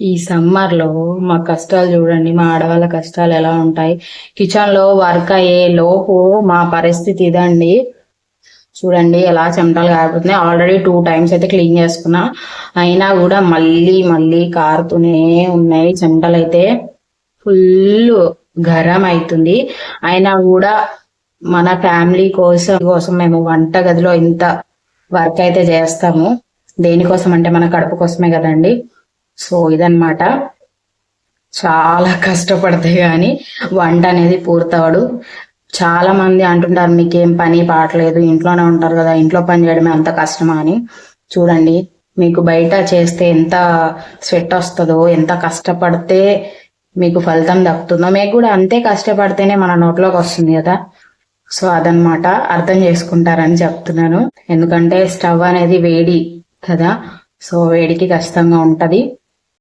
ఈ సమ్మర్ లో మా కష్టాలు చూడండి, మా ఆడవాళ్ళ కష్టాలు ఎలా ఉంటాయి. కిచెన్ లో వర్క్ అయ్యే లోపు మా పరిస్థితి ఇదండి. చూడండి ఎలా చెమటలు కారిపోతున్నాయి. ఆల్రెడీ 2 times అయితే క్లీన్ చేసుకున్నా, అయినా కూడా మళ్ళీ మళ్ళీ కారుతూనే ఉన్నాయి. చెమటలు అయితే ఫుల్ గరం అవుతుంది. అయినా కూడా మన ఫ్యామిలీ కోసం మేము వంట గదిలో ఇంత వర్క్ అయితే చేస్తాము. దేనికోసం అంటే మన కడుపు కోసమే కదండి. సో ఇదన్నమాట. చాలా కష్టపడితే గాని వంట అనేది పూర్తవడు. చాలా మంది అంటుంటారు, మీకేం పని పాటలేదు, ఇంట్లోనే ఉంటారు కదా, ఇంట్లో పని చేయడమే అంత కష్టమా అని. చూడండి, మీకు బయట చేస్తే ఎంత స్వెట్ వస్తుందో, ఎంత కష్టపడితే మీకు ఫలితం దక్కుతుందో, మీకు కూడా అంతే కష్టపడితేనే మన నోట్లోకి వస్తుంది కదా. సో అదనమాట, అర్థం చేసుకుంటారని చెప్తున్నాను. ఎందుకంటే స్టవ్ అనేది వేడి కదా, సో వేడికి కష్టంగా ఉంటది.